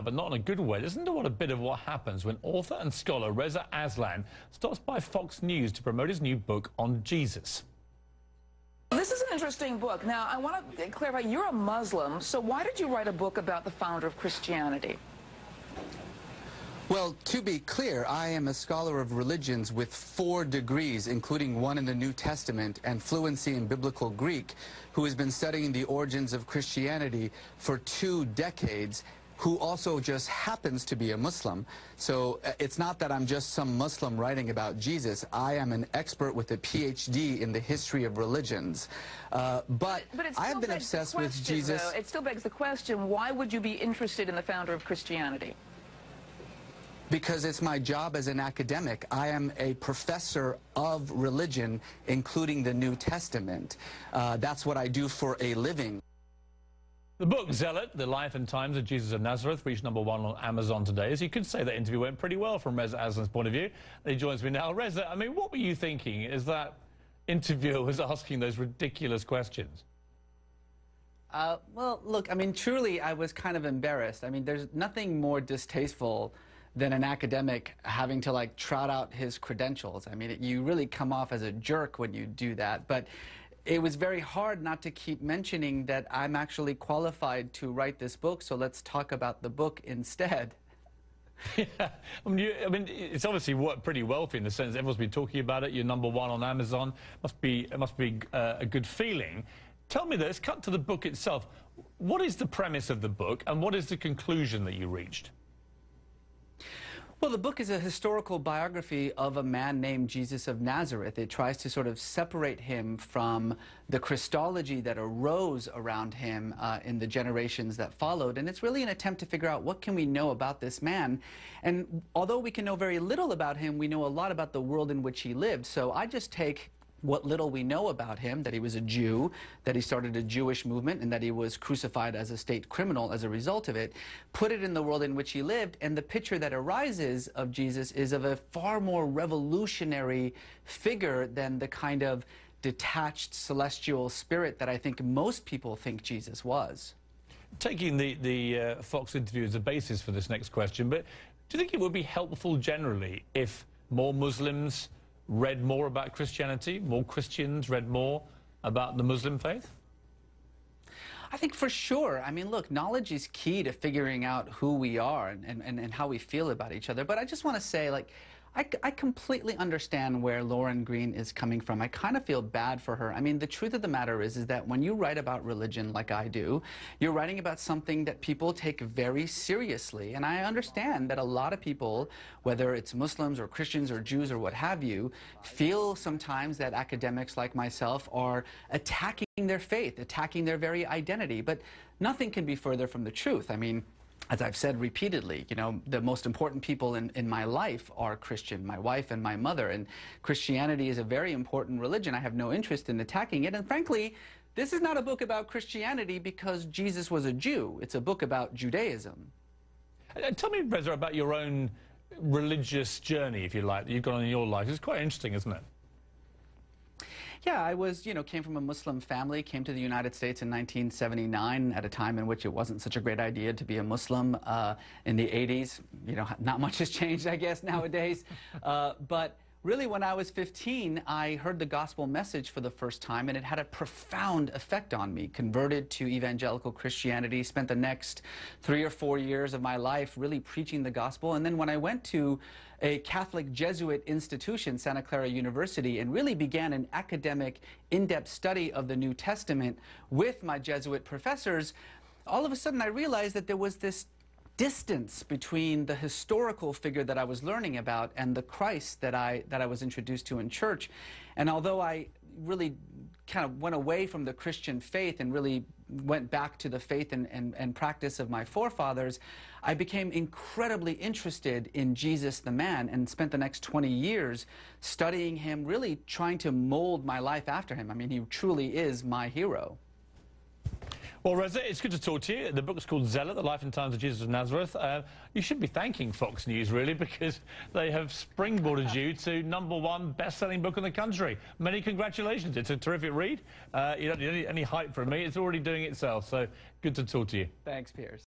but not in a good way. Listen to what a bit of what happens when author and scholar Reza Aslan stops by Fox News to promote his new book on Jesus. This is an interesting book. Now, I want to clarify, you're a Muslim, so why did you write a book about the founder of Christianity? Well, to be clear, I am a scholar of religions with 4 degrees, including one in the New Testament and fluency in Biblical Greek, who has been studying the origins of Christianity for 2 decades, who also just happens to be a Muslim. So it's not that I'm just some Muslim writing about Jesus. I am an expert with a PhD in the history of religions. But I have been obsessed with Jesus. Though, it still begs the question, why would you be interested in the founder of Christianity? Because it's my job as an academic. I am a professor of religion, including the New Testament. That's what I do for a living. The book, Zealot, The Life and Times of Jesus of Nazareth, reached #1 on Amazon today. As you could say, that interview went pretty well from Reza Aslan's point of view. And he joins me now. Reza, I mean, what were you thinking as that interviewer was asking those ridiculous questions? Well, look, I mean, truly, I was kind of embarrassed. I mean, there's nothing more distasteful than an academic having to, like, trot out his credentials. I mean, you really come off as a jerk when you do that. But it was very hard not to keep mentioning that I'm actually qualified to write this book, so let's talk about the book instead. Yeah, I mean, it's obviously worked pretty well for you in the sense everyone's been talking about it. You're #1 on Amazon. It must be a good feeling. Tell me this, cut to the book itself. What is the premise of the book, and what is the conclusion that you reached? Well, the book is a historical biography of a man named Jesus of Nazareth. It tries to sort of separate him from the Christology that arose around him in the generations that followed. And it's really an attempt to figure out what can we know about this man. And although we can know very little about him, we know a lot about the world in which he lived. So I just take what little we know about him, that he was a Jew, that he started a Jewish movement, and that he was crucified as a state criminal as a result of it, put it in the world in which he lived, and the picture that arises of Jesus is of a far more revolutionary figure than the kind of detached celestial spirit that I think most people think Jesus was. Taking the Fox interview as a basis for this next question, but do you think it would be helpful generally if more Muslims read more about Christianity, more Christians read more about the Muslim faith? I think for sure. I mean, look, knowledge is key to figuring out who we are and how we feel about each other. But I just want to say, like, I completely understand where Lauren Green is coming from. I kind of feel bad for her. I mean, the truth of the matter is that when you write about religion like I do, you're writing about something that people take very seriously. And I understand that a lot of people, whether it's Muslims or Christians or Jews or what have you, feel sometimes that academics like myself are attacking their faith, attacking their very identity. But nothing can be further from the truth. I mean, as I've said repeatedly, you know, the most important people in my life are Christian, my wife and my mother, and Christianity is a very important religion. I have no interest in attacking it, and frankly, this is not a book about Christianity because Jesus was a Jew. It's a book about Judaism. Tell me, Reza, about your own religious journey, if you like, that you've got on in your life. It's quite interesting, isn't it? Yeah, I was, came from a Muslim family, came to the United States in 1979 at a time in which it wasn't such a great idea to be a Muslim. In the 80s, not much has changed, I guess, nowadays. But really, when I was 15, I heard the gospel message for the first time, and it had a profound effect on me. Converted to evangelical Christianity, spent the next 3 or 4 years of my life really preaching the gospel. And then when I went to a Catholic Jesuit institution, Santa Clara University, and really began an academic, in-depth study of the New Testament with my Jesuit professors, all of a sudden I realized that there was this distance between the historical figure that I was learning about and the Christ that I was introduced to in church. And although I really kind of went away from the Christian faith and really went back to the faith and practice of my forefathers, I became incredibly interested in Jesus the man and spent the next 20 years studying him, really trying to mold my life after him. I mean, he truly is my hero. Well, Reza, it's good to talk to you. The book's called Zealot, The Life and Times of Jesus of Nazareth. You should be thanking Fox News, really, because they have springboarded you to #1 best-selling book in the country. Many congratulations. It's a terrific read. You don't need any hype from me. It's already doing itself, so good to talk to you. Thanks, Piers.